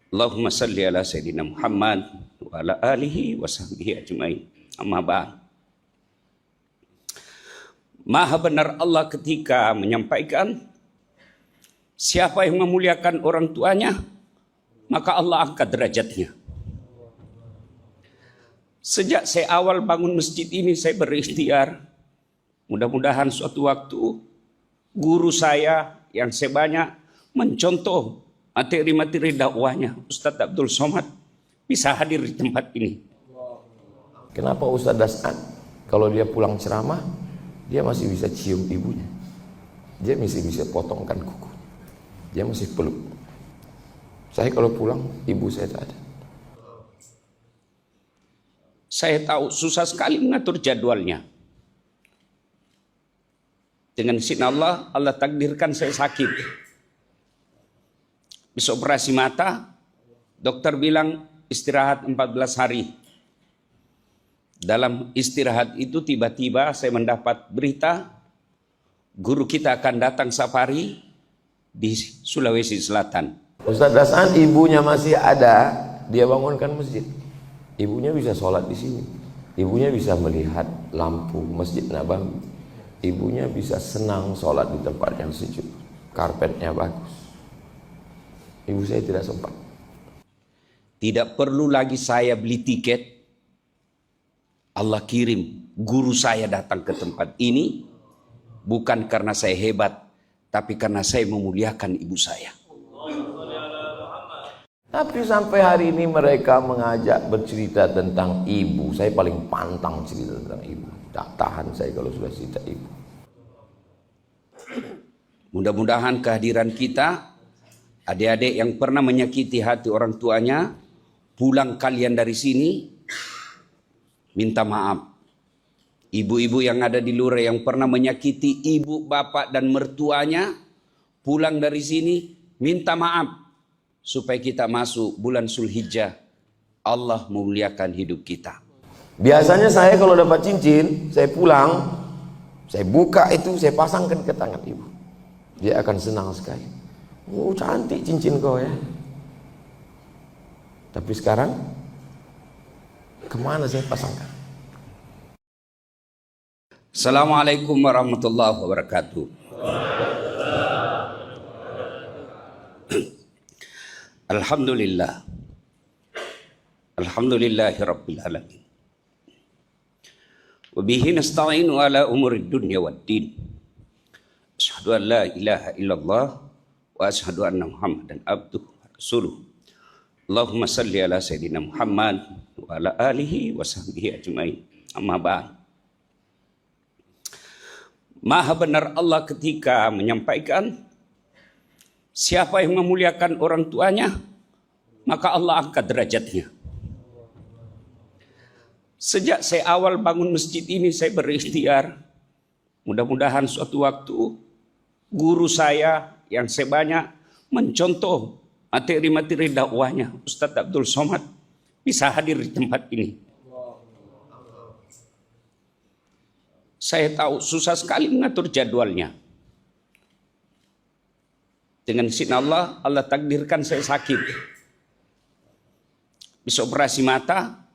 Allahumma salli ala Sayyidina Muhammad wa ala alihi wa sahbihi ajma'in. Amma ba'd. Maha benar Allah ketika menyampaikan, siapa yang memuliakan orang tuanya, maka Allah angkat derajatnya. Sejak saya awal bangun masjid ini, saya berikhtiar. Mudah-mudahan suatu waktu guru saya yang saya banyak mencontoh materi-materi dakwahnya, Ustadz Abdul Somad, bisa hadir di tempat ini. Kenapa Ustadz Das'an kalau dia pulang ceramah, dia masih bisa cium ibunya, dia masih bisa potongkan kuku, dia masih peluk. Saya kalau pulang, ibu saya tak ada. Saya tahu susah sekali mengatur jadwalnya. Dengan izin Allah, Allah takdirkan saya sakit. Bisa operasi mata, dokter bilang istirahat 14 hari. Dalam istirahat itu tiba-tiba saya mendapat berita, guru kita akan datang safari di Sulawesi Selatan. Ustadz Das'an ibunya masih ada, dia bangunkan masjid. Ibunya bisa sholat di sini. Ibunya bisa melihat lampu Masjid Nabawi. Ibunya bisa senang sholat di tempat yang sejuk. Karpetnya bagus. Ibu saya tidak sempat. Tidak perlu lagi saya beli tiket. Allah kirim guru saya datang ke tempat ini. Bukan karena saya hebat, tapi karena saya memuliakan ibu saya. Tapi sampai hari ini mereka mengajak bercerita tentang ibu. Saya paling pantang cerita tentang ibu. Tak tahan saya kalau sudah cerita ibu. Mudah-mudahan kehadiran kita, adik-adik yang pernah menyakiti hati orang tuanya, pulang kalian dari sini, minta maaf. Ibu-ibu yang ada di luar yang pernah menyakiti ibu, bapak, dan mertuanya, pulang dari sini, minta maaf. Supaya kita masuk bulan Zulhijjah, Allah memuliakan hidup kita. Biasanya saya kalau dapat cincin, saya pulang, saya buka itu, saya pasangkan ke tangan ibu. Dia akan senang sekali. Oh, cantik cincin kau ya. Tapi sekarang, kemana saya pasangkan? Assalamualaikum warahmatullahi wabarakatuh. Alhamdulillah. Alhamdulillahi rabbil alamin. Wa bihi nasta'inu ala umurid dunya waddin. Asyhadu an la ilaha illallah wa asyhadu anna Muhammadan abduhu wa rasuluh. Allahumma salli ala Sayyidina Muhammad wa ala alihi wa sahbihi ajma'in. Amma ba'd. Maha benar Allah ketika menyampaikan, siapa yang memuliakan orang tuanya, maka Allah angkat derajatnya. Sejak saya awal bangun masjid ini, saya berikhtiar. Mudah-mudahan suatu waktu guru saya yang saya banyak mencontoh materi-materi dakwahnya, Ustadz Abdul Somad, bisa hadir di tempat ini. Saya tahu susah sekali mengatur jadwalnya. Dengan izin Allah, Allah takdirkan saya sakit. Bisa operasi mata,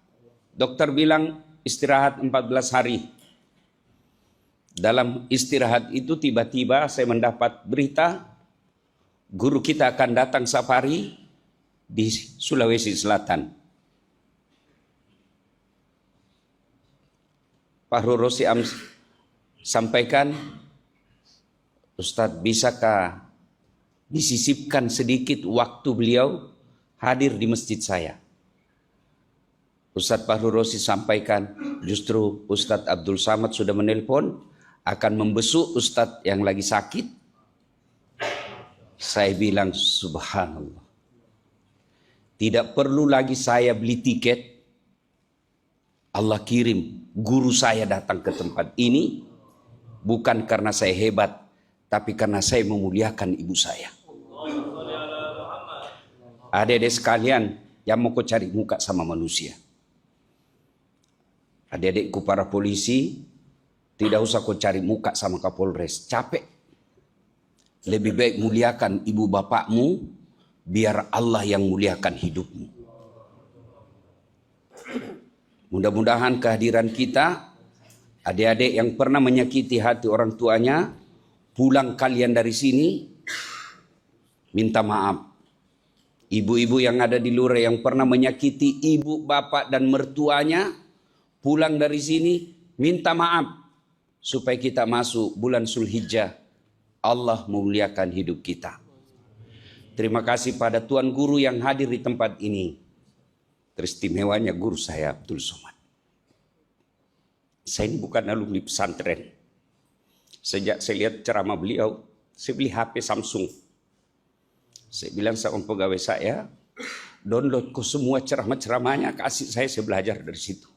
dokter bilang istirahat 14 hari. Dalam istirahat itu tiba-tiba saya mendapat berita, guru kita akan datang safari di Sulawesi Selatan. Pak Rosi sampaikan, Ustadz, bisakah disisipkan sedikit waktu beliau hadir di masjid saya? Ustadz Fahru Rosi sampaikan, justru Ustadz Abdul Samad sudah menelpon, akan membesuk Ustadz yang lagi sakit. Saya bilang, subhanallah. Tidak perlu lagi saya beli tiket. Allah kirim guru saya datang ke tempat ini, bukan karena saya hebat, tapi karena saya memuliakan ibu saya. Adik-adik sekalian yang mau kau cari muka sama manusia. Adik-adikku para polisi, tidak usah kau cari muka sama Kapolres, capek. Lebih baik muliakan ibu bapakmu, biar Allah yang muliakan hidupmu. Mudah-mudahan kehadiran kita, adik-adik yang pernah menyakiti hati orang tuanya, pulang kalian dari sini, minta maaf. Ibu-ibu yang ada di Lure yang pernah menyakiti ibu, bapak, dan mertuanya, pulang dari sini, minta maaf. Supaya kita masuk bulan Zulhijjah, Allah memuliakan hidup kita. Terima kasih pada Tuan Guru yang hadir di tempat ini. Teristimewanya guru saya Abdul Somad. Saya ini bukan alumni pesantren. Sejak saya lihat ceramah beliau, saya beli HP Samsung. Saya bilang sama pegawai saya, download semua ceramah-ceramahnya, kasih saya belajar dari situ.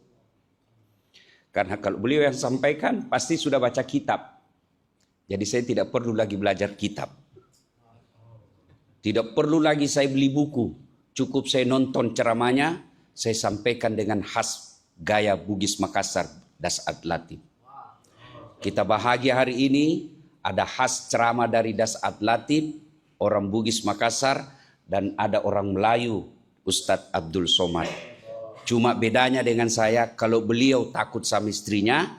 Karena kalau beliau yang sampaikan, pasti sudah baca kitab. Jadi saya tidak perlu lagi belajar kitab. Tidak perlu lagi saya beli buku. Cukup saya nonton ceramahnya, saya sampaikan dengan khas gaya Bugis Makassar, Dasat Latif. Kita bahagia hari ini ada khas ceramah dari Dasat Latif, orang Bugis Makassar, dan ada orang Melayu, Ustadz Abdul Somad. Cuma bedanya dengan saya, kalau beliau takut sama istrinya,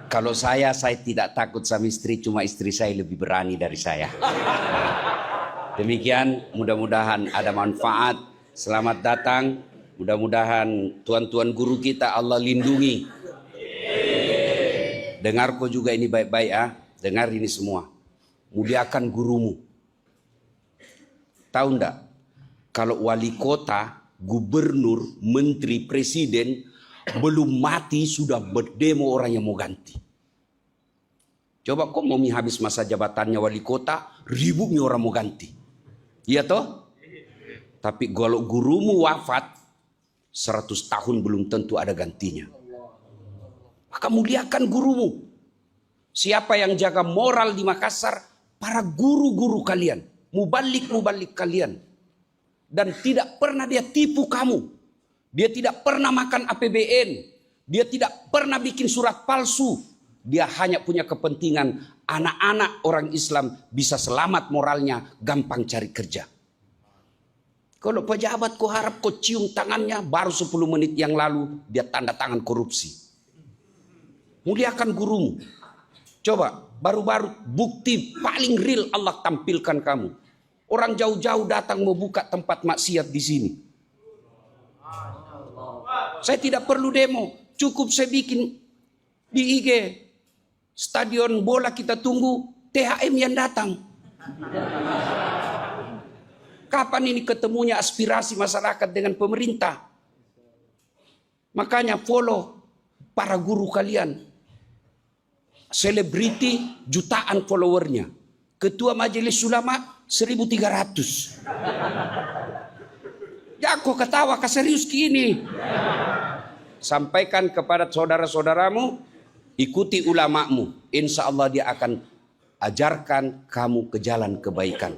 kalau saya tidak takut sama istri, cuma istri saya lebih berani dari saya. Demikian, mudah-mudahan ada manfaat. Selamat datang. Mudah-mudahan tuan-tuan guru kita Allah lindungi. Dengar kau juga ini baik-baik ya. Dengar ini semua. Muliakan gurumu. Tahu enggak? Kalau wali kota, gubernur, menteri, presiden belum mati sudah berdemo orang yang mau ganti. Coba kau mau habis masa jabatannya wali kota, ributnya orang mau ganti. Iya toh? Tapi kalau gurumu wafat, 100 tahun belum tentu ada gantinya. Maka muliakan gurumu. Siapa yang jaga moral di Makassar? Para guru-guru kalian. Mubalik-mubalik kalian. Dan tidak pernah dia tipu kamu. Dia tidak pernah makan APBN. Dia tidak pernah bikin surat palsu. Dia hanya punya kepentingan anak-anak orang Islam bisa selamat moralnya, gampang cari kerja. Kalau pejabat kau harap kau cium tangannya, baru 10 menit yang lalu dia tanda tangan korupsi. Muliakan gurumu. Coba, baru-baru bukti paling real Allah tampilkan kamu. Orang jauh-jauh datang mau buka tempat maksiat di sini. Saya tidak perlu demo, cukup saya bikin di IG. Stadion bola kita tunggu THM yang datang. Kapan ini ketemunya aspirasi masyarakat dengan pemerintah? Makanya follow para guru kalian. Selebriti jutaan followernya. Ketua Majelis Ulama 1.300. Ya kok ketawa, serius gini. Sampaikan kepada saudara-saudaramu, ikuti ulamamu. Insya Allah dia akan ajarkan kamu ke jalan kebaikan.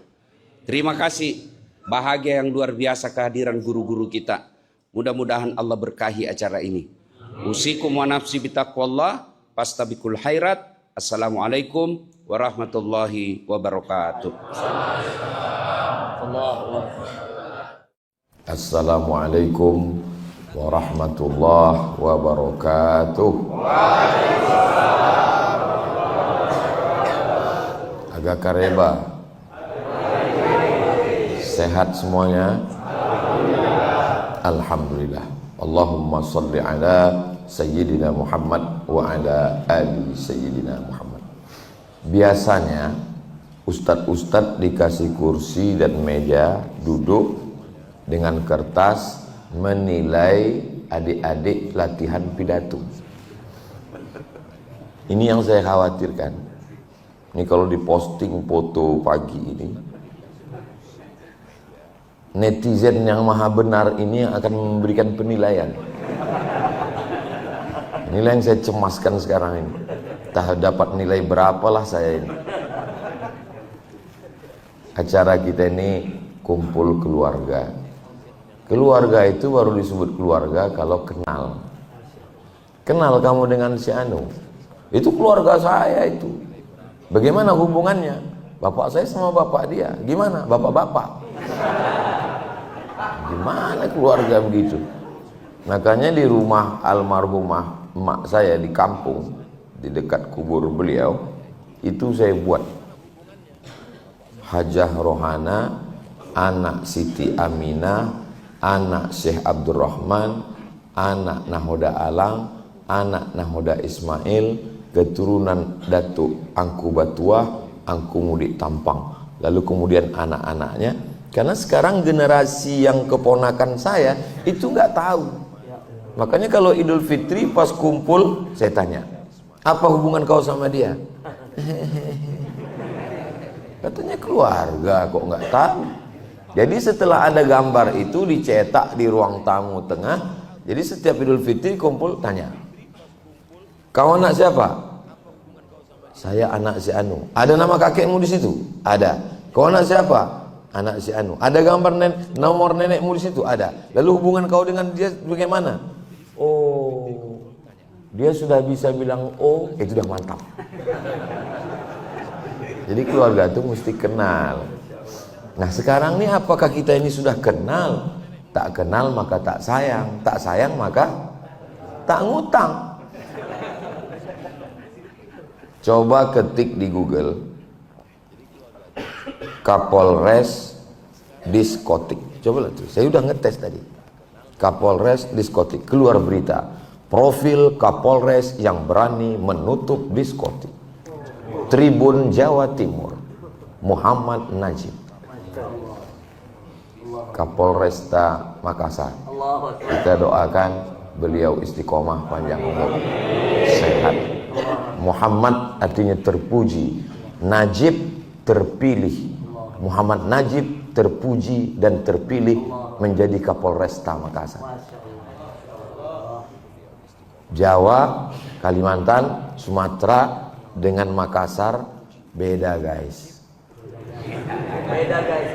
Terima kasih. Bahagia yang luar biasa kehadiran guru-guru kita. Mudah-mudahan Allah berkahi acara ini. Usikum wa nafsi bitaqwallah. Fastabiqul khairat. Assalamualaikum warahmatullahi wabarakatuh. Assalamualaikum warahmatullahi wabarakatuh. Agak kareba. Sehat semuanya? Alhamdulillah. Allahumma salli ala Sayyidina Muhammad wa ala ali Sayyidina Muhammad. Biasanya ustadz-ustadz dikasih kursi dan meja duduk dengan kertas menilai adik-adik latihan pidato. Ini yang saya khawatirkan. Ini kalau diposting foto pagi ini, netizen yang maha benar ini akan memberikan penilaian. Inilah yang saya cemaskan sekarang ini. Entah dapat nilai berapalah saya ini. Acara kita ini kumpul keluarga. Keluarga itu baru disebut keluarga kalau kenal. Kenal kamu dengan si Anu. Itu keluarga saya itu. Bagaimana hubungannya? Bapak saya sama bapak dia. Gimana? Bapak-bapak. Gimana keluarga begitu? Makanya di rumah almarhumah emak saya di kampung, di dekat kubur beliau, itu saya buat Hajah Rohana, anak Siti Aminah, anak Syekh Abdurrahman, anak Nahoda Alang, anak Nahoda Ismail, keturunan Datuk Angku Batuah, Angku Mudik Tampang. Lalu kemudian anak-anaknya. Karena sekarang generasi yang keponakan saya itu nggak tahu. Makanya kalau Idul Fitri pas kumpul saya tanya, apa hubungan kau sama dia? Katanya keluarga, kok nggak tahu. Jadi setelah ada gambar itu dicetak di ruang tamu tengah. Jadi setiap Idul Fitri kumpul tanya, kau anak siapa? Saya anak si Anu. Ada nama kakekmu di situ? Ada. Kau anak siapa? Anak si Anu. Ada gambar nomor nenekmu di situ? Ada. Lalu hubungan kau dengan dia bagaimana? Oh, dia sudah bisa bilang oh, itu sudah mantap. Jadi keluarga itu mesti kenal. Nah sekarang ini apakah kita ini sudah kenal? Tak kenal maka tak sayang. Tak sayang maka tak ngutang. Coba ketik di Google Kapolres diskotik. Coba lihat tuh. Saya udah ngetes tadi. Kapolres diskotik. Keluar berita. Profil Kapolres yang berani menutup diskotik. Tribun Jawa Timur. Muhammad Najib. Kapolresta Makassar. Kita doakan beliau istiqomah, panjang umur, sehat. Muhammad artinya terpuji, Najib terpilih. Muhammad Najib terpuji dan terpilih menjadi Kapolresta Makassar. Jawa, Kalimantan, Sumatera dengan Makassar beda guys. Beda guys.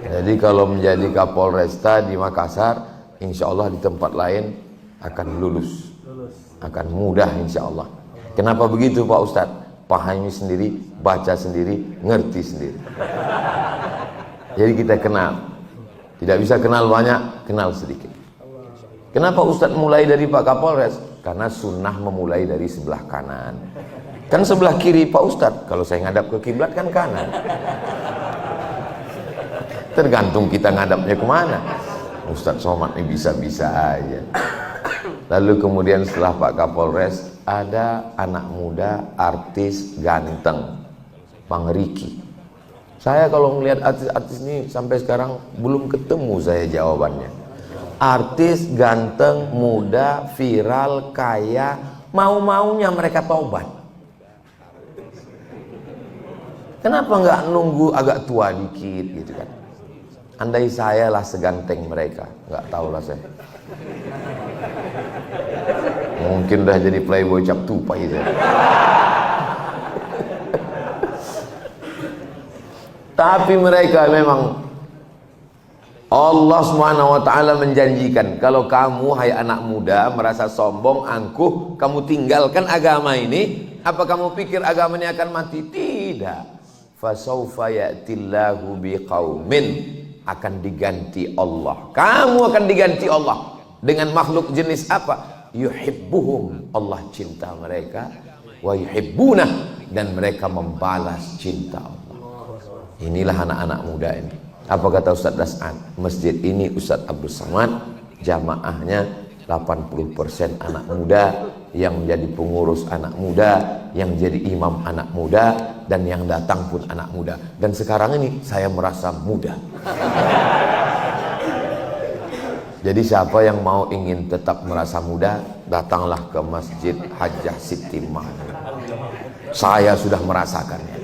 Jadi kalau menjadi Kapolresta di Makassar, insya Allah di tempat lain akan lulus, akan mudah insya Allah. Kenapa begitu Pak Ustadz? Pahami sendiri, baca sendiri, ngerti sendiri. Jadi kita kenal. Tidak bisa kenal banyak, kenal sedikit. Kenapa Ustadz mulai dari Pak Kapolres? Karena sunnah memulai dari sebelah kanan. Kan sebelah kiri Pak Ustadz, kalau saya ngadap ke kiblat kan kanan. Tergantung kita ngadapnya kemana. Ustadz Somad ini bisa-bisa aja. Lalu kemudian setelah Pak Kapolres ada anak muda artis ganteng, Bang Riki. Saya kalau melihat artis-artis ini sampai sekarang belum ketemu saya jawabannya. Artis ganteng, muda, viral, kaya, mau-maunya mereka taubat. Kenapa nggak nunggu agak tua dikit gitu kan? Andai saya lah seganteng mereka, nggak tahu lah saya. Mungkin udah jadi playboy cap tupai itu. Tapi mereka memang Allah SWT menjanjikan, kalau kamu hai anak muda merasa sombong, angkuh, kamu tinggalkan agama ini, apa kamu pikir agama ini akan mati? Tidak. Fasawfa ya'tillahu biqaumin, akan diganti Allah. Kamu akan diganti Allah dengan makhluk jenis apa? Yuhibbuhum, Allah cinta mereka, wa yuhibbunah, dan mereka membalas cinta Allah. Inilah anak-anak muda ini. Apa kata Ustadz Das'an? Masjid ini Ustadz Abdul Samad, jamaahnya 80% anak muda, yang menjadi pengurus anak muda, yang jadi imam anak muda, dan yang datang pun anak muda. Dan sekarang ini saya merasa muda. Jadi siapa yang mau ingin tetap merasa muda, datanglah ke Masjid Hajah Siti Mah. Saya sudah merasakannya.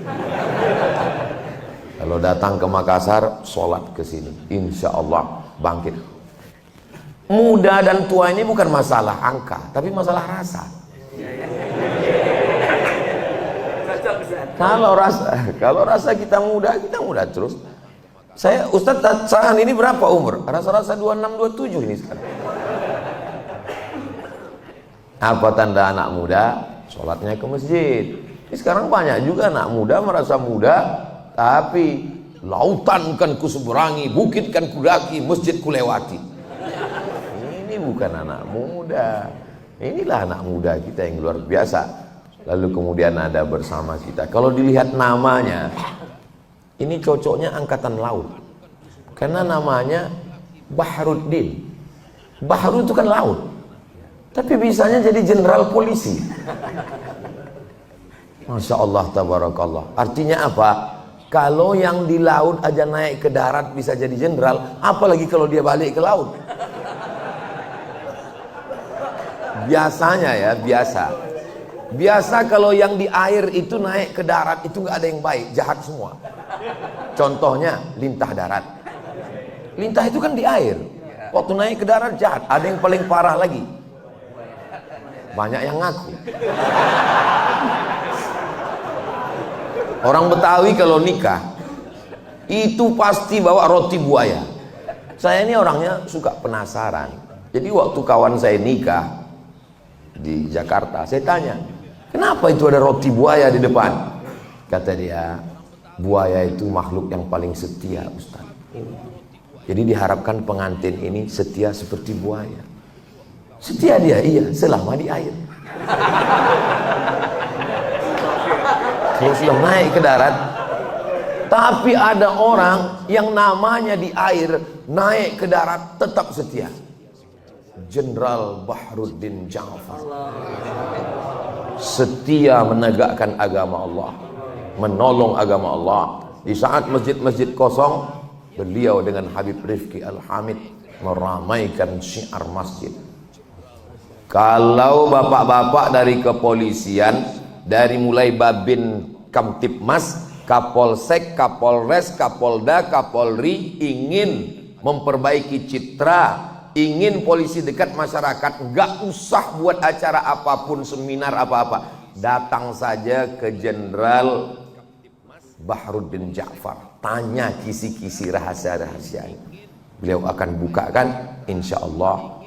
Kalau datang ke Makassar, sholat ke sini, insya Allah bangkit. Muda dan tua ini bukan masalah angka, tapi masalah rasa. Kalau rasa kita muda terus. Saya Ustadz Saan ini berapa umur? Rasa-rasa 26, 27 ini sekarang. Apa tanda anak muda? Sholatnya ke masjid. Ini sekarang banyak juga anak muda merasa muda, tapi Lautan kan kuseberangi, bukit kan kudaki, masjid kulewati. Ini bukan anak muda. Inilah anak muda kita yang luar biasa. Lalu kemudian ada bersama kita. Kalau dilihat namanya, ini cocoknya angkatan laut. Karena namanya Bahruddin. Bahru itu kan laut. Tapi bisanya jadi jenderal polisi. Masya Allah, tabarakallah. Artinya apa? Kalau yang di laut aja naik ke darat bisa jadi jenderal, apalagi kalau dia balik ke laut. Biasanya ya, biasa kalau yang di air itu naik ke darat itu nggak ada yang baik, jahat semua. Contohnya lintah darat. Lintah itu kan di air. Waktu naik ke darat jahat. Ada yang paling parah lagi. Banyak yang ngaku. Orang Betawi kalau nikah itu pasti bawa roti buaya. Saya ini orangnya suka penasaran. Jadi waktu kawan saya nikah di Jakarta, saya tanya, kenapa itu ada roti buaya di depan? Kata dia, buaya itu makhluk yang paling setia, Ustaz. Jadi diharapkan pengantin ini setia seperti buaya. Setia dia, iya, selama di air. Kalau sudah naik ke darat, tapi ada orang yang namanya di air, naik ke darat tetap setia. Jenderal Bahruddin Ja'far. Setia menegakkan agama Allah, menolong agama Allah. Di saat masjid-masjid kosong, beliau dengan Habib Rifki Al-Hamid meramaikan syiar masjid. Kalau bapak-bapak dari kepolisian, dari mulai Babin Kamtipmas, Kapolsek, Kapolres, Kapolda, Kapolri ingin memperbaiki citra, ingin polisi dekat masyarakat, nggak usah buat acara apapun, seminar apa-apa, datang saja ke Jenderal Bahruddin Ja'far, tanya kisi-kisi rahasia-rahasia ini. Beliau akan bukakan, insya Allah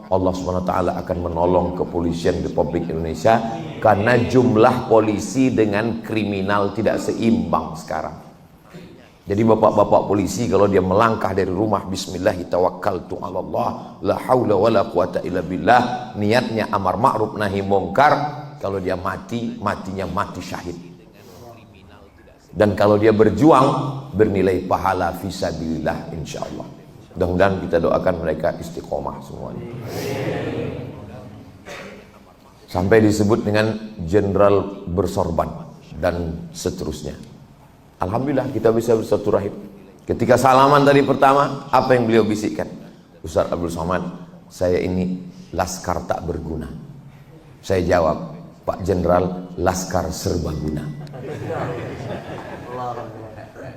Allah Subhanahu wa taala akan menolong kepolisian Republik Indonesia, karena jumlah polisi dengan kriminal tidak seimbang sekarang. Jadi bapak-bapak polisi kalau dia melangkah dari rumah, bismillahi tawakkaltu 'alallah la haula wala quwata illa billah, niatnya amar ma'ruf nahi mungkar, kalau dia mati, matinya mati syahid. Dan kalau dia berjuang, bernilai pahala fisabilillah insyaallah. Mudah-mudahan kita doakan mereka istiqomah semuanya. Sampai disebut dengan jenderal bersorban dan seterusnya. Alhamdulillah kita bisa bersatu rahim. Ketika salaman tadi pertama, apa yang beliau bisikkan? Ustaz Abdul Somad, saya ini laskar tak berguna. Saya jawab, Pak Jenderal, laskar serbaguna.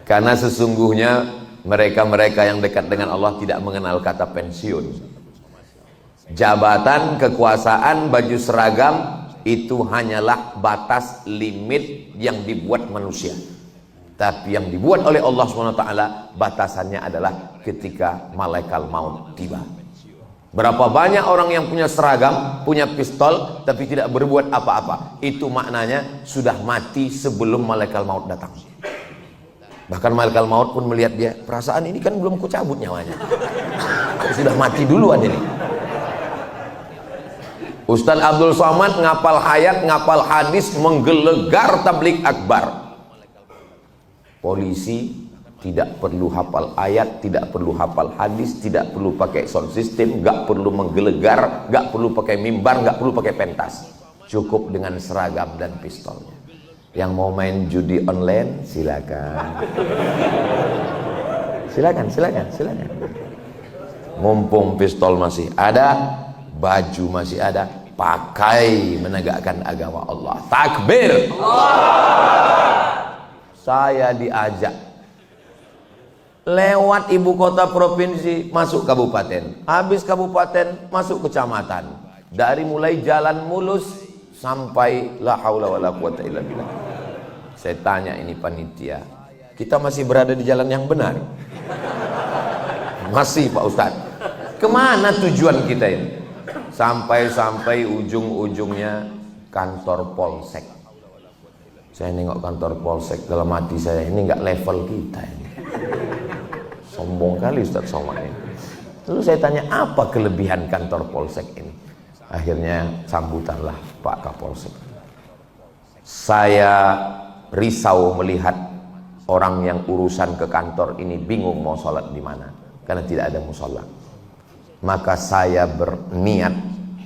Karena sesungguhnya mereka-mereka yang dekat dengan Allah tidak mengenal kata pensiun. Jabatan, kekuasaan, baju seragam itu hanyalah batas limit yang dibuat manusia. Tapi yang dibuat oleh Allah SWT, batasannya adalah ketika malaikat maut tiba. Berapa banyak orang yang punya seragam, punya pistol, tapi tidak berbuat apa-apa. Itu maknanya sudah mati sebelum malaikat maut datang. Bahkan malaikat maut pun melihat dia, perasaan ini kan belum kucabut nyawanya, kok sudah mati duluan ini. Ustaz Abdul Somad ngapal hayat, ngapal hadis, menggelegar tablik akbar. Polisi tidak perlu hafal ayat, tidak perlu hafal hadis, tidak perlu pakai sound system, gak perlu menggelegar, gak perlu pakai mimbar, gak perlu pakai pentas. Cukup dengan seragam dan pistolnya. Yang mau main judi online silakan. Silakan. Mumpung pistol masih ada, baju masih ada, pakai menegakkan agama Allah. Takbir. Saya diajak lewat ibu kota provinsi masuk kabupaten, habis kabupaten masuk kecamatan, dari mulai jalan mulus sampai la haula wala quwata illa billah. Saya tanya ini panitia, kita masih berada di jalan yang benar? Masih Pak Ustadz. Kemana tujuan kita ini? Sampai ujung-ujungnya kantor polsek. Saya nengok kantor polsek, dalam hati saya, ini nggak level kita ini. Sombong kali Ustaz Somad ini. Lalu saya tanya, apa kelebihan kantor polsek ini? Akhirnya sambutanlah Pak Kapolsek. Saya risau melihat orang yang urusan ke kantor ini bingung mau sholat di mana, karena tidak ada musola. Maka saya berniat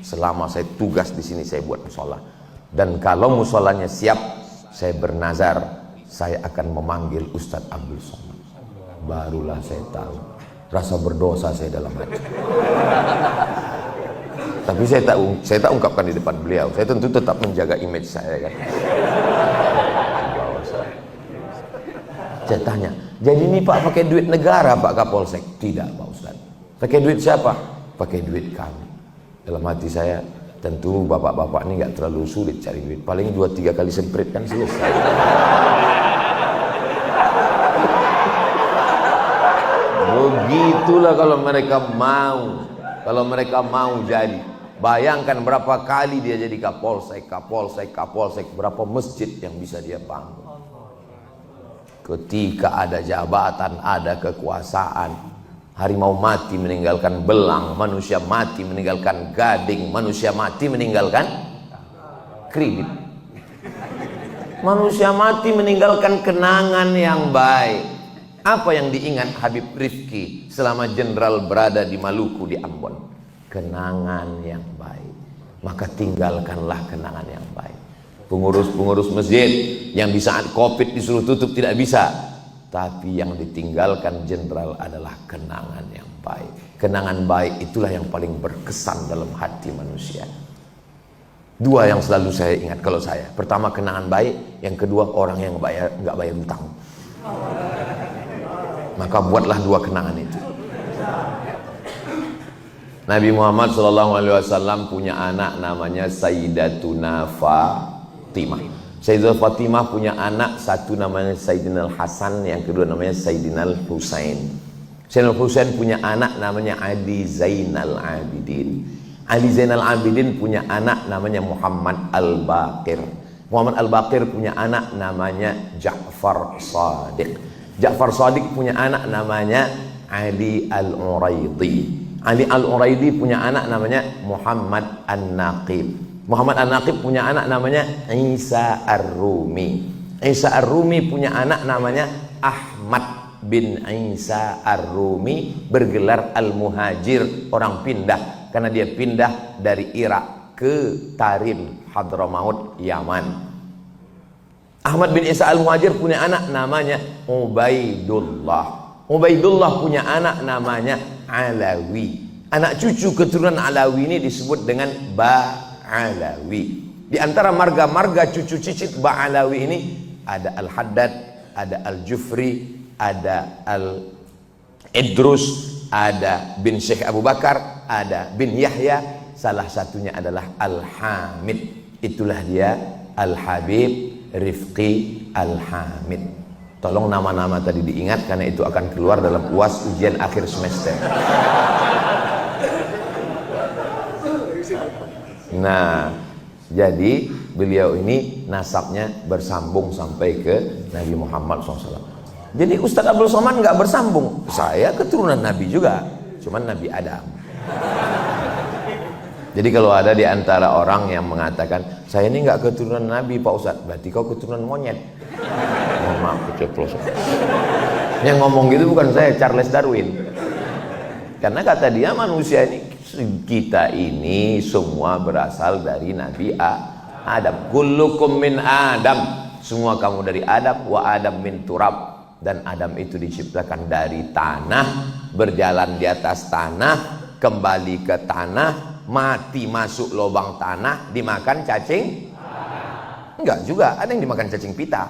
selama saya tugas di sini saya buat musola. Dan kalau musolanya siap, saya bernazar saya akan memanggil Ustadz Abdul Somad. Barulah saya tahu rasa berdosa saya dalam hati. Tapi saya tak ungkapkan di depan beliau. Saya tentu tetap menjaga image saya kan. Saya tanya, jadi ini Pak pakai duit negara Pak Kapolsek? Tidak Pak Ustaz. Pakai duit siapa? Pakai duit kami. Dalam hati saya, tentu bapak-bapak ini nggak terlalu sulit cari duit. Paling 2-3 kali semprit kan selesai. Begitulah kalau mereka mau jadi. Bayangkan berapa kali dia jadi kapolsek, berapa masjid yang bisa dia bangun. Ketika ada jabatan, ada kekuasaan, harimau mati meninggalkan belang, manusia mati meninggalkan gading, manusia mati meninggalkan kredit. Manusia mati meninggalkan kenangan yang baik. Apa yang diingat Habib Rifki selama jenderal berada di Maluku, di Ambon? Kenangan yang baik. Maka tinggalkanlah kenangan yang baik. Pengurus-pengurus masjid yang di saat Covid disuruh tutup tidak bisa, tapi yang ditinggalkan jenderal adalah kenangan yang baik. Kenangan baik itulah yang paling berkesan dalam hati manusia. Dua yang selalu saya ingat kalau saya. Pertama kenangan baik, yang kedua orang yang nggak bayar hutang. Maka buatlah dua kenangan itu. Nabi Muhammad SAW punya anak namanya Sayyidatuna Fatimah. Sayyidatuna Fatimah punya anak, satu namanya Sayyidina Al-Hasan, yang kedua namanya Sayyidina Al-Husain. Sayyidina Al-Husain punya anak namanya Ali Zainal Abidin. Ali Zainal Abidin punya anak namanya Muhammad Al-Baqir. Muhammad Al-Baqir punya anak namanya Ja'far Shadiq. Ja'far Shadiq punya anak namanya Ali Al-Uraidi. Ali Al-Uraidi punya anak namanya Muhammad An-Naqib. Muhammad An-Naqib punya anak namanya Isa Ar-Rumi. Isa Ar-Rumi punya anak namanya Ahmad bin Isa Ar-Rumi, bergelar Al-Muhajir, orang pindah, karena dia pindah dari Irak ke Tarim, Hadramaut, Yaman. Ahmad bin Isa Al-Muhajir punya anak namanya Ubaidullah. Ubaidullah punya anak namanya Alawi. Anak cucu keturunan Alawi ini disebut dengan Ba'alawi. Di antara marga-marga cucu cicit Ba'alawi ini ada Al-Haddad, ada Al-Jufri, ada Al-Idrus, ada bin Syekh Abu Bakar, ada bin Yahya, salah satunya adalah Al-Hamid. Itulah dia Al-Habib Rifqi Al-Hamid. Tolong nama-nama tadi diingat, karena itu akan keluar dalam UAS ujian akhir semester. Nah, jadi beliau ini nasabnya bersambung sampai ke Nabi Muhammad SAW. Jadi Ustadz Abdul Somad nggak bersambung. Saya keturunan Nabi juga, cuman Nabi Adam. Jadi kalau ada di antara orang yang mengatakan, saya ini nggak keturunan Nabi Pak Ustadz, berarti kau keturunan monyet. Oh, maaf, keceplosan. Yang ngomong gitu bukan saya, Charles Darwin. Karena kata dia, manusia ini, kita ini semua berasal dari Nabi Adam. Kullukum min Adam. Semua kamu dari Adam, wa Adam min turab. Dan Adam itu diciptakan dari tanah, berjalan di atas tanah, kembali ke tanah, mati masuk lubang tanah, dimakan cacing. Enggak juga, ada yang dimakan cacing pita.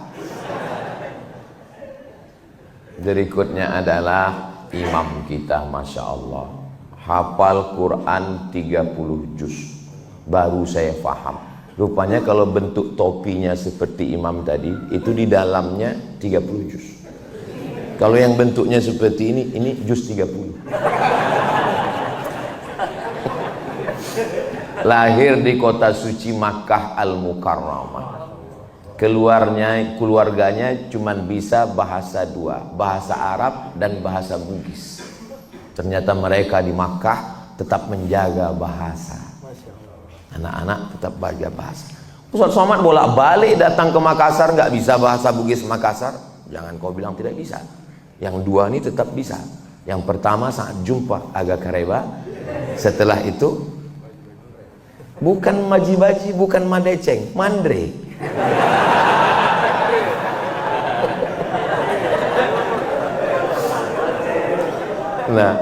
Berikutnya adalah imam kita, Masya Allah, hafal Quran 30 juz. Baru saya paham, rupanya kalau bentuk topinya seperti imam tadi, itu di dalamnya 30 juz. Kalau yang bentuknya seperti ini juz 30. Lahir di kota suci Makkah Al-Mukarramah. keluarganya cuman bisa bahasa dua, bahasa Arab dan bahasa Bugis. Ternyata mereka di Makkah tetap menjaga bahasa. Anak-anak tetap baca bahasa. Ustaz Somad bolak-balik datang ke Makassar nggak bisa bahasa Bugis Makassar. Jangan kau bilang tidak bisa. Yang dua ini tetap bisa. Yang pertama saat jumpa agak kareba. Setelah itu bukan maji-baji, bukan madeceng, mandre. Nah,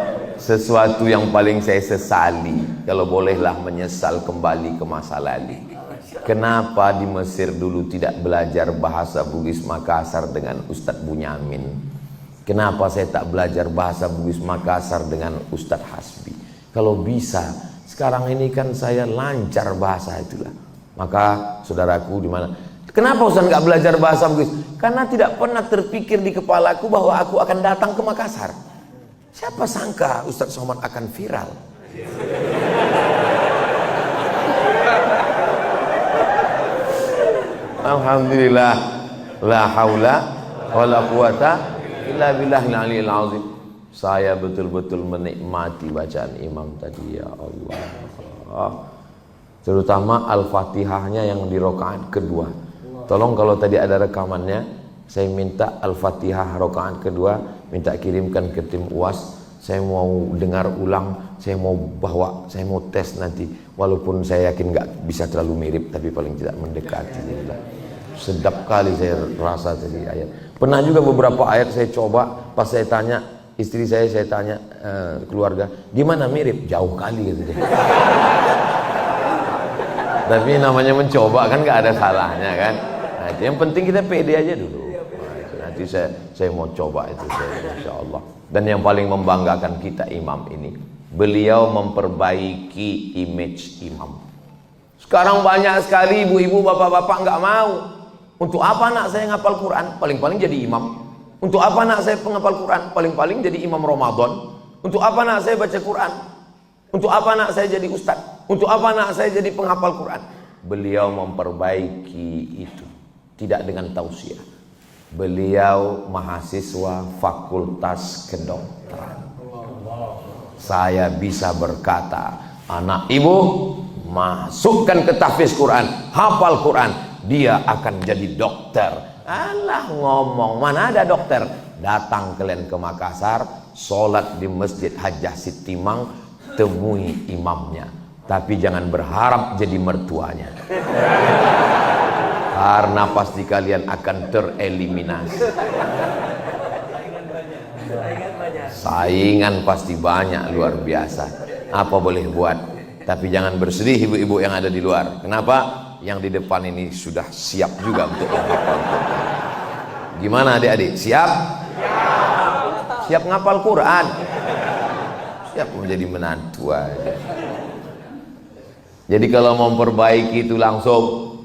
sesuatu yang paling saya sesali, kalau bolehlah menyesal kembali ke masa lalu. Kenapa di Mesir dulu tidak belajar bahasa Bugis Makassar dengan Ustadz Bunyamin? Kenapa saya tak belajar bahasa Bugis Makassar dengan Ustadz Hasbi? Kalau bisa, sekarang ini kan saya lancar bahasa itulah. Maka saudaraku di mana? Kenapa Ustaz nggak belajar bahasa Bugis? Karena tidak pernah terpikir di kepalaku bahwa aku akan datang ke Makassar. Siapa sangka Ustaz Somad akan viral? Alhamdulillah, la haula wala quwata illa billahil aliyil azim. Saya betul-betul menikmati bacaan imam tadi, ya Allah. Terutama Al-Fatihahnya yang di rakaat kedua. Tolong kalau tadi ada rekamannya, saya minta Al-Fatihah rakaat kedua, minta kirimkan ke tim UAS. Saya mau dengar ulang, saya mau bawa, saya mau tes nanti. Walaupun saya yakin nggak bisa terlalu mirip, tapi paling tidak mendekati. Sedap kali saya rasa tadi ayat. Pernah juga beberapa ayat saya coba, pas saya tanya istri saya tanya keluarga, gimana mirip? Jauh kali gitu deh. Tapi namanya mencoba kan nggak ada salahnya kan. Nah, itu yang penting kita pede aja dulu. Nah, itu nanti saya mau coba itu, insya Allah. Dan yang paling membanggakan kita imam ini, beliau memperbaiki image imam. Sekarang banyak sekali ibu-ibu, bapak-bapak nggak mau. Untuk apa anak saya ngapal Quran? Paling-paling jadi imam. Untuk apa anak saya penghafal Quran? Paling-paling jadi imam Ramadan. Untuk apa anak saya baca Quran? Untuk apa anak saya jadi ustaz? Untuk apa anak saya jadi penghafal Quran? Beliau memperbaiki itu. Tidak dengan tausiah. Beliau mahasiswa fakultas kedokteran. Saya bisa berkata, anak ibu masukkan ke tahfiz Quran, hafal Quran, dia akan jadi dokter. Alah ngomong, mana ada dokter? Datang kalian ke Makassar, sholat di Masjid Hajjah Sitimang, temui imamnya. Tapi jangan berharap jadi mertuanya, karena pasti kalian akan tereliminasi. Saingan pasti banyak, luar biasa. Apa boleh buat? Tapi jangan bersedih ibu-ibu yang ada di luar. Kenapa? Yang di depan ini sudah siap juga untuk menghafal Quran. Gimana adik-adik? Siap? Siap ngapal Quran? Siap menjadi menantu aja. Jadi kalau mau memperbaiki itu langsung,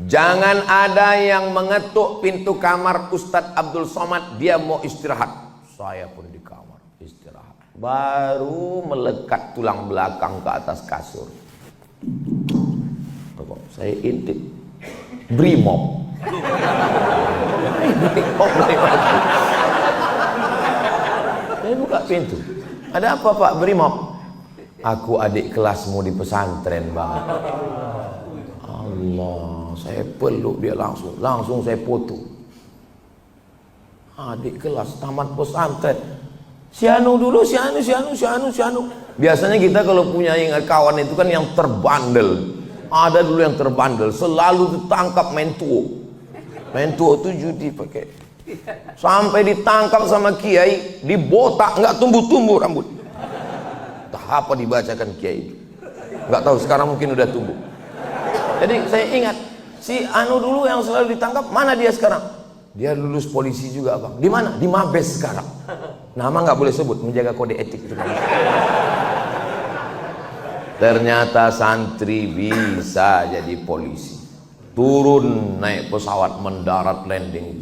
jangan ada yang mengetuk pintu kamar Ustadz Abdul Somad, dia mau istirahat. Saya pun di kamar istirahat. Baru melekat tulang belakang ke atas kasur. Saya intip Brimob. Saya buka pintu. Ada apa Pak Brimob? Aku adik kelasmu di pesantren bang. Allah, saya peluk dia langsung saya foto. Adik kelas tamat pesantren. Si Anu dulu, si Anu. Biasanya kita kalau punya kawan itu kan yang terbandel. Ada dulu yang terbandel, selalu ditangkap main tuo itu judi pakai. Sampai ditangkap sama kiai, dibotak, nggak tumbuh rambut. Entah apa dibacakan kiai, nggak tahu sekarang mungkin udah tumbuh. Jadi saya ingat si Anu dulu yang selalu ditangkap, mana dia sekarang? Dia lulus polisi juga bang. Di mana? Di Mabes sekarang. Nama nggak boleh sebut, menjaga kode etik itu. Ternyata santri bisa jadi polisi. Turun naik pesawat, mendarat landing.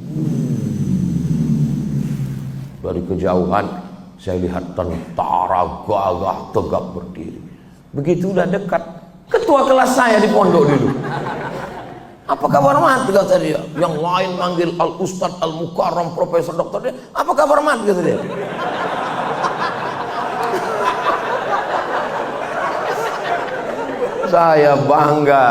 Dari kejauhan saya lihat tentara gagah tegap berdiri. Begitu udah dekat, ketua kelas saya di pondok dulu. Apa kabar Mat? Kata dia. Yang lain manggil Al Ustad Al Mukarram Profesor Doktor dia. Apa kabar Mat? Kata dia. Saya bangga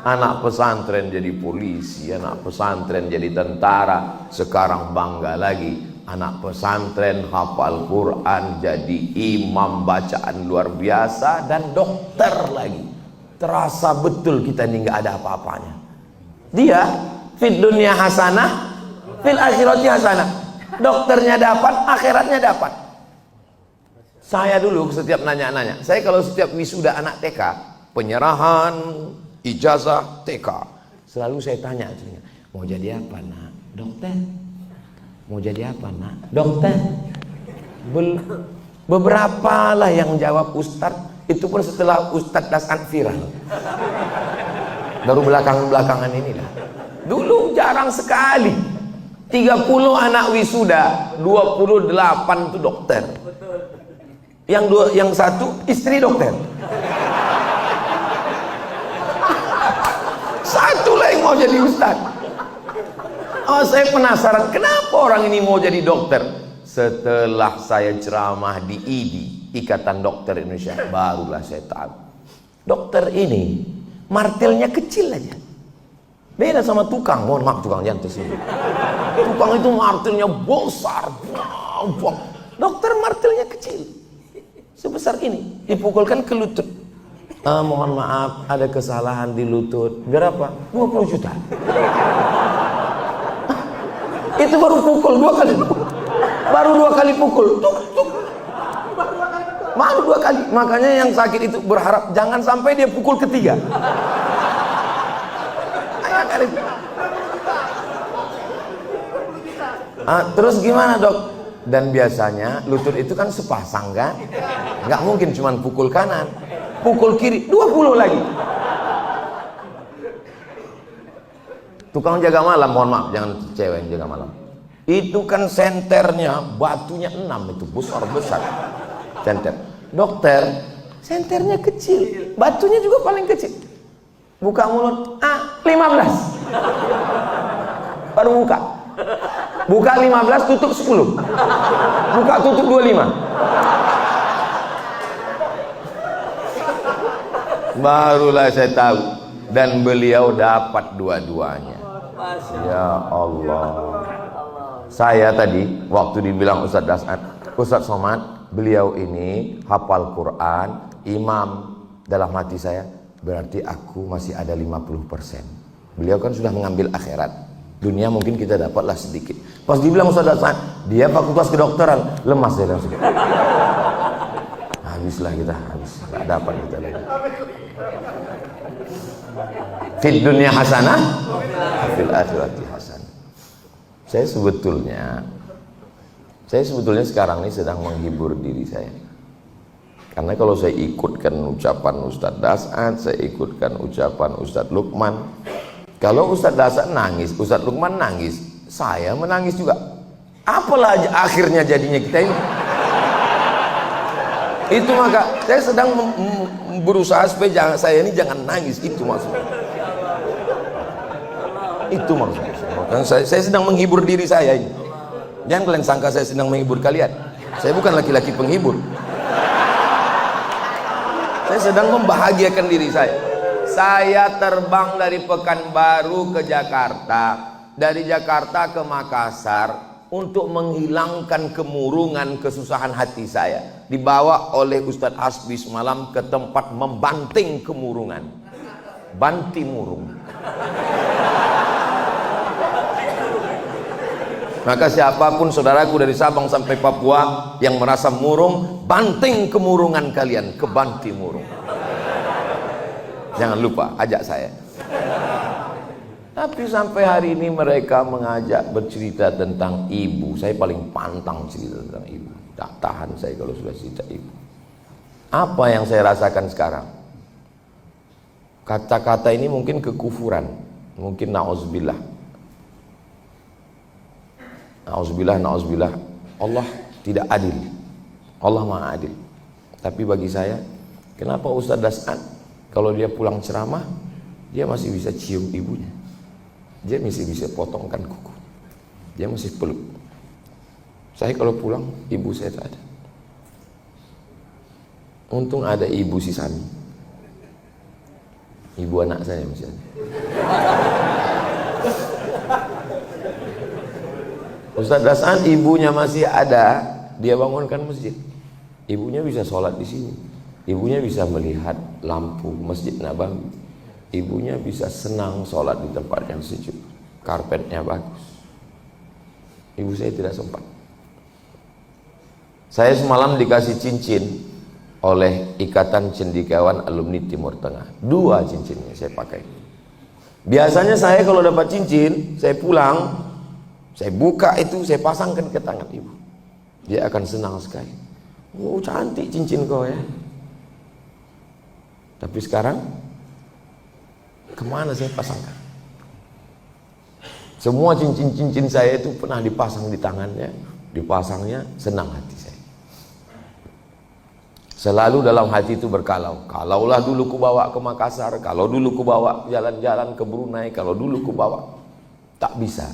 anak pesantren jadi polisi, anak pesantren jadi tentara. Sekarang bangga lagi anak pesantren hafal Quran, jadi imam bacaan luar biasa, dan dokter lagi. Terasa betul kita ini nggak ada apa-apanya. Dia fid dunya hasanah, fil akhirati hasanah. Dokternya dapat, akhiratnya dapat. Saya dulu setiap nanya-nanya, saya kalau setiap wisuda anak TK, penyerahan ijazah TK, selalu saya tanya, mau jadi apa nak? Dokter. Mau jadi apa nak? Dokter. Beberapa lah yang jawab Ustadz, itu pun setelah Ustadz Dasan viral. Baru belakangan inilah. Dulu jarang sekali. 30 anak wisuda, 28 itu dokter. Yang satu istri dokter. Satu lah yang mau jadi ustadz. Oh, saya penasaran kenapa orang ini mau jadi dokter. Setelah saya ceramah di IDI, Ikatan Dokter Indonesia, barulah saya tahu dokter ini martilnya kecil aja. Beda sama tukang, mohon maaf tukang jantung sini. Tukang itu martilnya besar, dokter martilnya kecil, sebesar ini, dipukulkan ke lutut. Mohon maaf, ada kesalahan di lutut. Berapa? 20 juta. Itu baru pukul 2 kali. Baru 2 kali pukul. Tuk, tuk. Baru 2 kali. Makanya yang sakit itu berharap jangan sampai dia pukul ketiga. Terus gimana dok? Dan biasanya lutut itu kan sepasang kan? Nggak mungkin cuma pukul kanan. Pukul kiri 20 lagi. Tukang jaga malam, mohon maaf, jangan cewek yang jaga malam. Itu kan senternya batunya 6 itu besar-besar. Senter. Dokter, senternya kecil, batunya juga paling kecil. Buka mulut, 15. Baru buka. Buka 15, tutup 10. Buka tutup 25. Barulah saya tahu, dan beliau dapat dua-duanya. Ya Allah. Saya tadi waktu dibilang Ustadz Dasan, Ustadz Somad, beliau ini hafal Quran, imam. Dalam hati saya, berarti aku masih ada 50%. Beliau kan sudah mengambil akhirat. Dunia mungkin kita dapatlah sedikit. Pas dibilang Ustadz Dasan, dia fakultas kedokteran, lemas dia langsung. Habislah kita, habis. Gak dapat kita lagi. Fid dunya hasanah, fil akhirati hasanah. Saya sebetulnya sekarang ini sedang menghibur diri saya. Karena kalau saya ikutkan ucapan Ustadz Dasan, saya ikutkan ucapan Ustadz Lukman. Kalau Ustadz Dasan nangis, Ustadz Lukman nangis, saya menangis juga. Apalah akhirnya jadinya kita ini. Itu maka saya sedang berusaha supaya saya ini jangan nangis, itu maksudnya. Itu maksudnya. Kan saya sedang menghibur diri saya ini. Jangan kalian sangka saya sedang menghibur kalian. Saya bukan laki-laki penghibur. Saya sedang membahagiakan diri saya. Saya terbang dari Pekanbaru ke Jakarta, dari Jakarta ke Makassar, untuk menghilangkan kemurungan, kesusahan hati saya. Dibawa oleh Ustadz Hasbi semalam ke tempat membanting kemurungan. Banti murung. Maka siapapun saudaraku dari Sabang sampai Papua yang merasa murung, banting kemurungan kalian ke Banti murung. Jangan lupa ajak saya. Tapi sampai hari ini mereka mengajak bercerita tentang ibu. Saya paling pantang cerita tentang ibu. Tak tahan saya kalau sudah cerita ibu. Apa yang saya rasakan sekarang? Kata-kata ini mungkin kekufuran. Mungkin na'udzubillah. Na'udzubillah. Allah tidak adil. Allah maha adil. Tapi bagi saya, kenapa Ustadz Dasan kalau dia pulang ceramah, dia masih bisa cium ibunya? Dia masih bisa potongkan kuku. Dia masih peluk. Saya kalau pulang, ibu saya tak ada. Untung ada ibu si Sami. Ibu anak saya masih ada. Ustaz Dasan ibunya masih ada, dia bangunkan masjid. Ibunya bisa sholat di sini. Ibunya bisa melihat lampu Masjid Nabawi. Ibunya bisa senang sholat di tempat yang sejuk. Karpetnya bagus. Ibu saya tidak sempat. Saya semalam dikasih cincin oleh Ikatan Cendekiawan Alumni Timur Tengah. 2 cincinnya saya pakai. Biasanya saya kalau dapat cincin, saya pulang, saya buka itu, saya pasangkan ke tangan ibu. Dia akan senang sekali. Oh, cantik cincin kau ya. Tapi sekarang kemana saya pasangkan? Semua cincin-cincin saya itu pernah dipasang di tangannya, dipasangnya, senang hati saya. Selalu dalam hati itu berkalau. Kalaulah dulu ku bawa ke Makassar, kalau dulu ku bawa jalan-jalan ke Brunei, kalau dulu ku bawa. Tak bisa.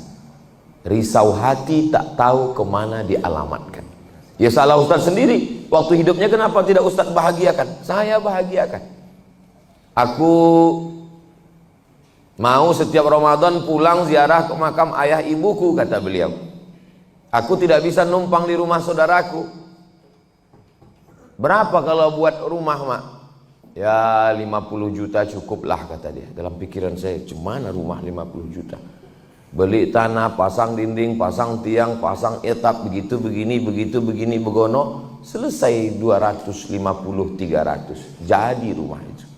Risau hati tak tahu kemana dialamatkan. Ya salah Ustaz sendiri. Waktu hidupnya kenapa tidak Ustaz bahagiakan? Saya bahagiakan. Aku mau setiap Ramadan pulang ziarah ke makam ayah ibuku, kata beliau. Aku tidak bisa numpang di rumah saudaraku. Berapa kalau buat rumah, Mak? Ya 50 juta cukuplah, kata dia. Dalam pikiran saya, cemana rumah 50 juta? Beli tanah, pasang dinding, pasang tiang, pasang etap, begitu begini, begitu begini, begono. Selesai 250-300. Jadi rumah itu.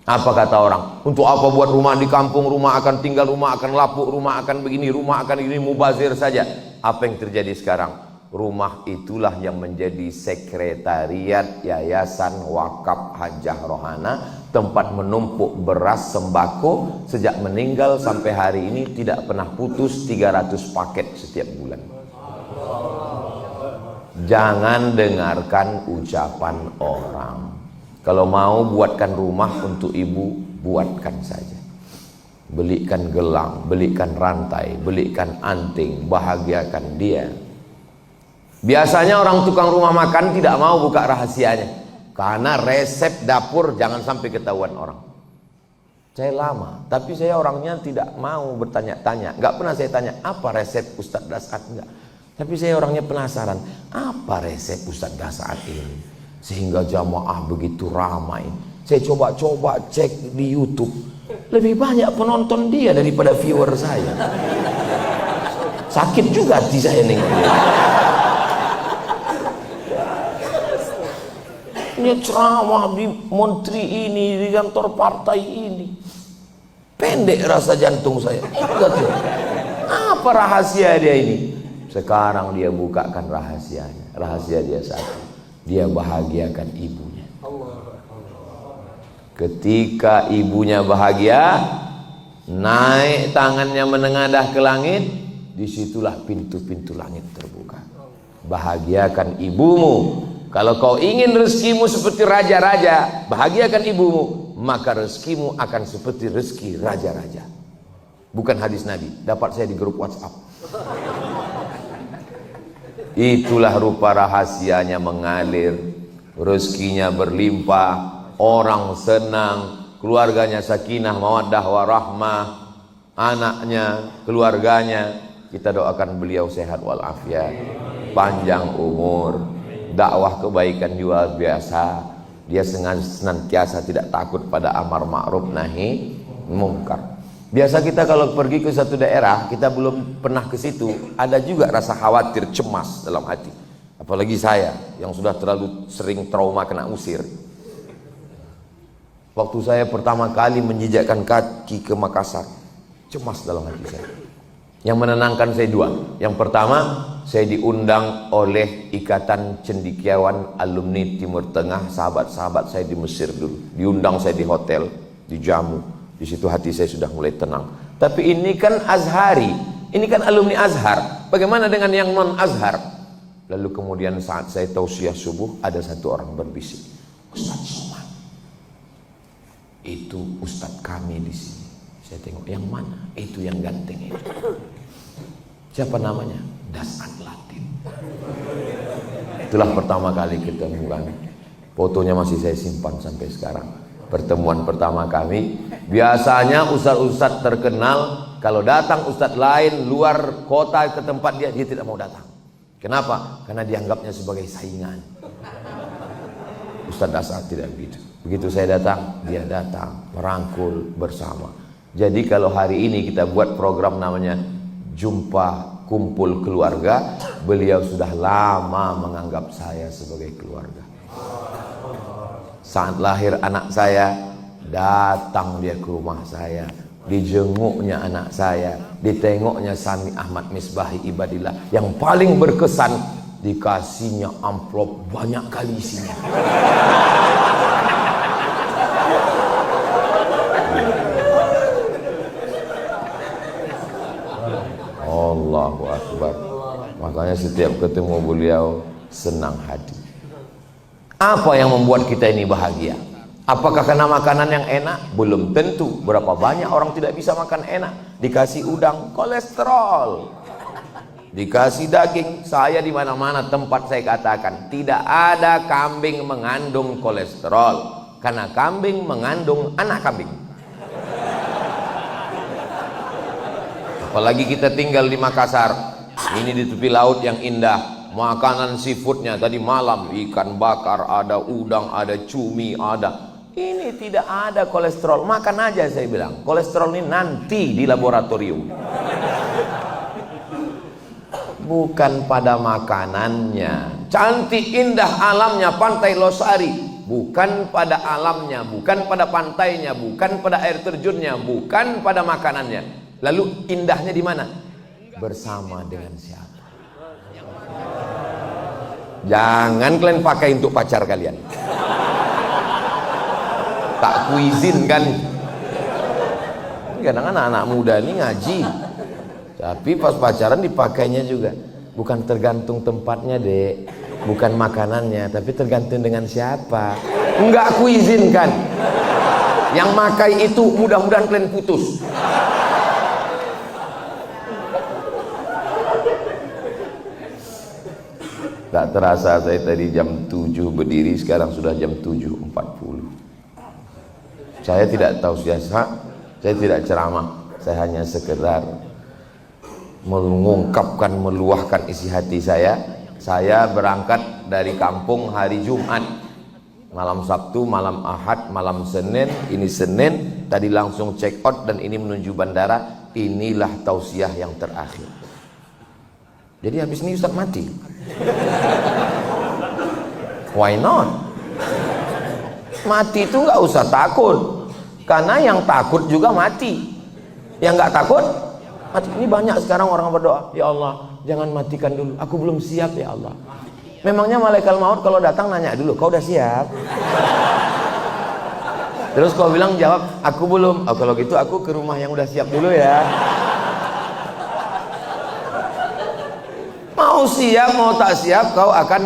Apa kata orang? Untuk apa buat rumah di kampung? Rumah akan tinggal, rumah akan lapuk, rumah akan begini, rumah akan ini, mubazir saja. Apa yang terjadi sekarang? Rumah itulah yang menjadi sekretariat Yayasan Wakaf Hajah Rohana, tempat menumpuk beras sembako. Sejak meninggal sampai hari ini tidak pernah putus 300 paket setiap bulan. Jangan dengarkan ucapan orang. Kalau mau buatkan rumah untuk ibu, buatkan saja. Belikan gelang, belikan rantai, belikan anting, bahagiakan dia. Biasanya orang tukang rumah makan tidak mau buka rahasianya, karena resep dapur jangan sampai ketahuan orang. Saya lama, tapi saya orangnya tidak mau bertanya-tanya. Nggak pernah saya tanya, apa resep Ustadz Dasat? Enggak. Tapi saya orangnya penasaran, apa resep Ustadz Dasat ini? Sehingga jamaah begitu ramai. Saya coba-coba cek di YouTube, lebih banyak penonton dia daripada viewer saya. Sakit juga hati saya nih. Ini ceramah di menteri ini, di kantor partai ini. Pendek rasa jantung saya. Apa rahasia dia ini? Sekarang dia bukakan rahasianya. Rahasia dia satu. Dia bahagiakan ibunya. Ketika ibunya bahagia, naik tangannya menengadah ke langit, disitulah pintu-pintu langit terbuka. Bahagiakan ibumu. Kalau kau ingin rezekimu seperti raja-raja, bahagiakan ibumu, maka rezekimu akan seperti rezeki raja-raja. Bukan hadis Nabi, dapat saya di grup WhatsApp. Itulah rupa rahasianya mengalir, rezekinya berlimpah, orang senang, keluarganya sakinah, mawaddah, warahmah, anaknya, keluarganya. Kita doakan beliau sehat walafiat, panjang umur, dakwah kebaikan luar biasa. Dia senantiasa tidak takut pada amar ma'ruf nahi mungkar. Biasa kita kalau pergi ke satu daerah, kita belum pernah ke situ, ada juga rasa khawatir, cemas dalam hati. Apalagi saya yang sudah terlalu sering trauma kena usir. Waktu saya pertama kali menjejakkan kaki ke Makassar, cemas dalam hati saya. Yang menenangkan saya dua. Yang pertama, saya diundang oleh Ikatan Cendekiawan Alumni Timur Tengah, sahabat-sahabat saya di Mesir dulu. Diundang saya di hotel, dijamu. Di situ hati saya sudah mulai tenang. Tapi ini kan Azhari, ini kan alumni Azhar. Bagaimana dengan yang non Azhar? Lalu kemudian saat saya tausiah subuh, ada satu orang berbisik, Ustadz Somad, itu Ustadz kami di sini. Saya tengok, yang mana? Itu yang ganteng itu. Siapa namanya? Dasat Latin. Itulah pertama kali ketemu kami. Fotonya masih saya simpan sampai sekarang. Pertemuan pertama kami. Biasanya ustadz-ustadz terkenal, kalau datang ustadz lain luar kota ke tempat dia tidak mau datang. Kenapa? Karena dianggapnya sebagai saingan. Ustadz Dasat tidak begitu. Begitu saya datang, dia datang, merangkul bersama. Jadi kalau hari ini kita buat program namanya Jumpa Kumpul Keluarga, beliau sudah lama menganggap saya sebagai keluarga. Saat lahir anak saya, datang dia ke rumah saya, dijenguknya anak saya, ditengoknya Sami Ahmad Misbahi Ibadillah. Yang paling berkesan, dikasihnya amplop banyak kali isinya. Allahu Akbar. Makanya setiap ketemu beliau senang hati. Apa yang membuat kita ini bahagia? Apakah karena makanan yang enak? Belum tentu. Berapa banyak orang tidak bisa makan enak. Dikasih udang, kolesterol. Dikasih daging. Saya di mana-mana tempat saya katakan, tidak ada kambing mengandung kolesterol. Karena kambing mengandung anak kambing. Apalagi kita tinggal di Makassar. Ini di tepi laut yang indah. Makanan seafoodnya tadi malam, ikan bakar, ada udang, ada cumi, ada. Ini tidak ada kolesterol. Makan aja saya bilang. Kolesterol ini nanti di laboratorium. Bukan pada makanannya. Cantik indah alamnya Pantai Losari. Bukan pada alamnya, bukan pada pantainya, bukan pada air terjunnya, bukan pada makanannya. Lalu indahnya di mana? Bersama dengan siapa? Jangan kalian pakai untuk pacar kalian. Tak kuizinkan. Kadang anak-anak muda ini ngaji, tapi pas pacaran dipakainya juga. Bukan tergantung tempatnya, Dek. Bukan makanannya, tapi tergantung dengan siapa. Enggak kuizinkan. Yang makai itu mudah-mudahan kalian putus. Tak terasa saya tadi jam 7 berdiri, sekarang sudah jam 7.40. Saya tidak tahu siasat, saya tidak ceramah, saya hanya sekedar mengungkapkan, meluahkan isi hati saya. Saya berangkat dari kampung hari Jumat, malam Sabtu, malam Ahad, malam Senin. Ini Senin, tadi langsung check out dan ini menuju bandara. Inilah tausiah yang terakhir. Jadi habis ini Ustaz mati. Why not? Mati itu nggak usah takut, karena yang takut juga mati. Yang nggak takut mati. Ini banyak sekarang orang berdoa, ya Allah jangan matikan dulu, aku belum siap ya Allah. Memangnya malaikat maut kalau datang nanya dulu, kau udah siap? Terus kau bilang jawab, aku belum. Oh, kalau gitu aku ke rumah yang udah siap dulu ya. Mau siap mau tak siap kau akan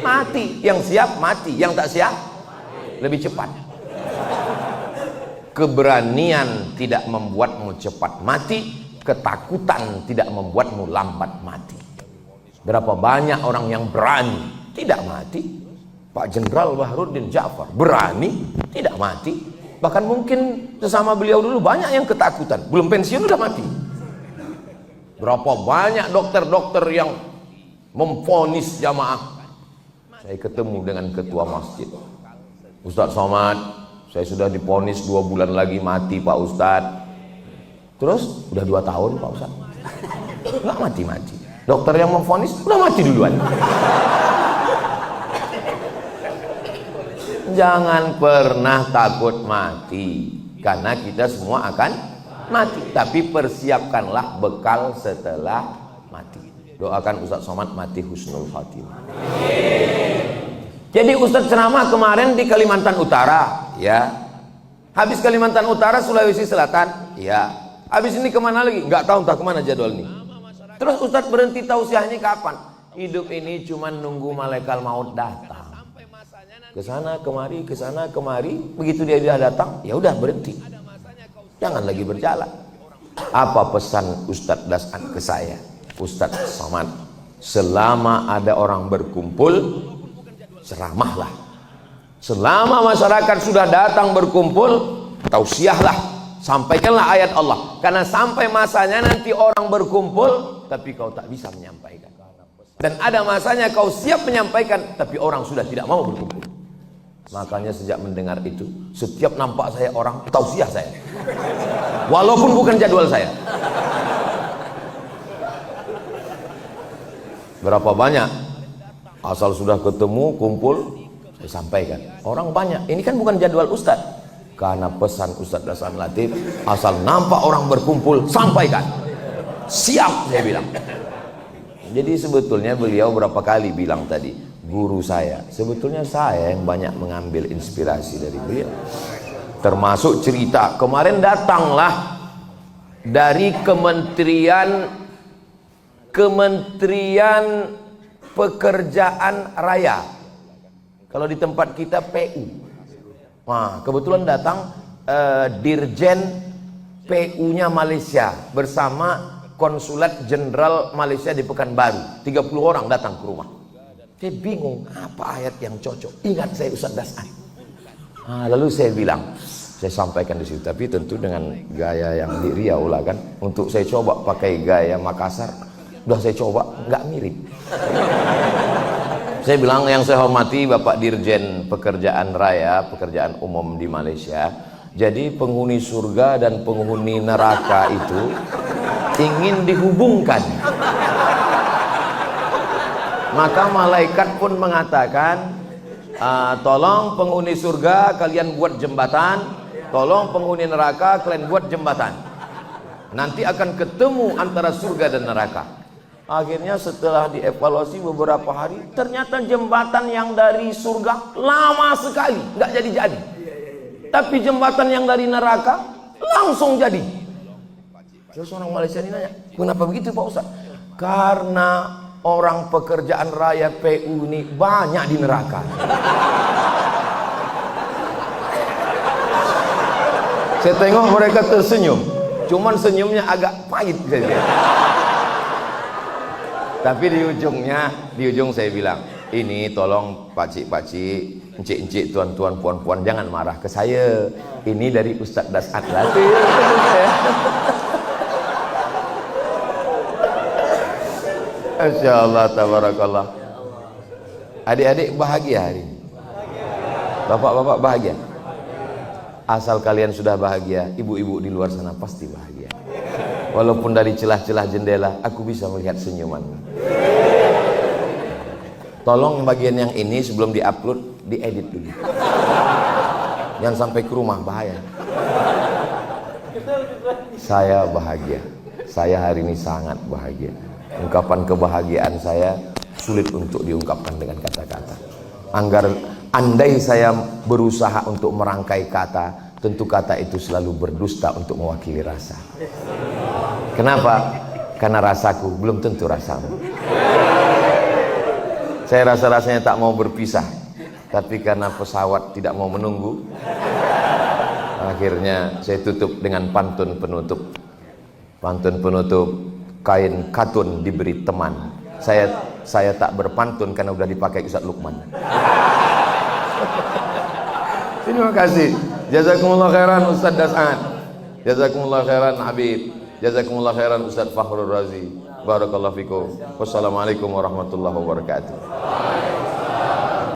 mati. Yang siap mati, yang tak siap lebih cepat. Keberanian tidak membuatmu cepat mati, ketakutan tidak membuatmu lambat mati. Berapa banyak orang yang berani tidak mati. Pak Jenderal Baharudin Ja'far berani tidak mati. Bahkan mungkin sesama beliau dulu banyak yang ketakutan, belum pensiun udah mati. Berapa banyak dokter-dokter yang memvonis jamaah. Saya ketemu dengan ketua masjid, Ustadz Somad, saya sudah divonis 2 bulan lagi mati Pak Ustadz. Terus udah 2 tahun Pak Ustadz nggak mati-mati. Dokter yang memvonis udah mati duluan. Jangan pernah takut mati, karena kita semua akan mati, tapi persiapkanlah bekal setelah mati. Doakan Ustadz Somad mati husnul khatimah. Jadi Ustadz ceramah kemarin di Kalimantan Utara, ya. Habis Kalimantan Utara, Sulawesi Selatan, ya. Habis ini kemana lagi? Nggak tahu, entah kemana jadwal ini. Terus Ustadz berhenti tausiahnya kapan? Hidup ini cuma nunggu malaikat maut datang. Kesana kemari, kesana kemari. Begitu dia datang, ya udah berhenti. Jangan lagi berjalan. Apa pesan Ustadz Das'ad ke saya? Ustadz Somad, selama ada orang berkumpul, ceramahlah. Selama masyarakat sudah datang berkumpul, tausiahlah, sampaikanlah ayat Allah. Karena sampai masanya nanti orang berkumpul tapi kau tak bisa menyampaikan, dan ada masanya kau siap menyampaikan tapi orang sudah tidak mau berkumpul. Makanya sejak mendengar itu, setiap nampak saya orang, tausiah saya, walaupun bukan jadwal saya. Berapa banyak, asal sudah ketemu kumpul saya sampaikan. Orang banyak, ini kan bukan jadwal Ustadz. Karena pesan Ustadz Hasan Latif, asal nampak orang berkumpul, sampaikan. Siap, saya bilang. Jadi sebetulnya beliau berapa kali bilang tadi, guru saya. Sebetulnya saya yang banyak mengambil inspirasi dari beliau. Termasuk cerita, kemarin datanglah dari Kementerian Pekerjaan Raya. Kalau di tempat kita PU. Nah, kebetulan datang Dirjen PU-nya Malaysia bersama Konsulat Jenderal Malaysia di Pekanbaru. 30 orang datang ke rumah. Saya bingung, apa ayat yang cocok? Ingat saya Ustadz Das'ad. Nah, lalu saya bilang, saya sampaikan di situ, tapi tentu dengan gaya yang di Riau lah kan. Untuk saya coba pakai gaya Makassar, udah saya coba, nggak mirip. Saya bilang, yang saya hormati Bapak Dirjen Pekerjaan Raya, Pekerjaan Umum di Malaysia. Jadi penghuni surga dan penghuni neraka itu ingin dihubungkan. Maka malaikat pun mengatakan, tolong penghuni surga kalian buat jembatan, tolong penghuni neraka kalian buat jembatan. Nanti akan ketemu antara surga dan neraka. Akhirnya setelah dievaluasi beberapa hari, ternyata jembatan yang dari surga lama sekali, nggak jadi-jadi. Tapi jembatan yang dari neraka langsung jadi. Terus orang Malaysia ini nanya, kenapa begitu Pak Ustaz? Karena orang pekerjaan raya PU ini banyak di neraka. Saya tengok mereka tersenyum, cuman senyumnya agak pahit saja. Tapi di ujung saya bilang, ini tolong pakcik-pakcik, encik-encik, tuan-tuan, puan-puan, jangan marah ke saya. Ini dari Ustadz Das'ad Latif. Masya Allah, tabarakallah. Adik-adik bahagia hari ini? Bapak-bapak bahagia? Asal kalian sudah bahagia, ibu-ibu di luar sana pasti bahagia. Walaupun dari celah-celah jendela aku bisa melihat senyumanmu. Tolong bagian yang ini sebelum diupload diedit dulu. Jangan sampai ke rumah, bahaya. Saya bahagia. Saya hari ini sangat bahagia. Ungkapan kebahagiaan saya sulit untuk diungkapkan dengan kata-kata. Andai saya berusaha untuk merangkai kata, tentu kata itu selalu berdusta untuk mewakili rasa. Kenapa? Karena rasaku belum tentu rasamu. Saya rasa-rasanya tak mau berpisah, tapi karena pesawat tidak mau menunggu, akhirnya saya tutup dengan pantun penutup. Pantun penutup, kain katun diberi teman. Saya tak berpantun karena udah dipakai Ustaz Lukman. Terima kasih. Jazakumullah khairan Ustaz Das'ad. Jazakumullah khairan Habib. Jazakumullah khairan Ustaz Fakhrul Razi. Barakallahu fikum. Wassalamualaikum warahmatullahi wabarakatuh.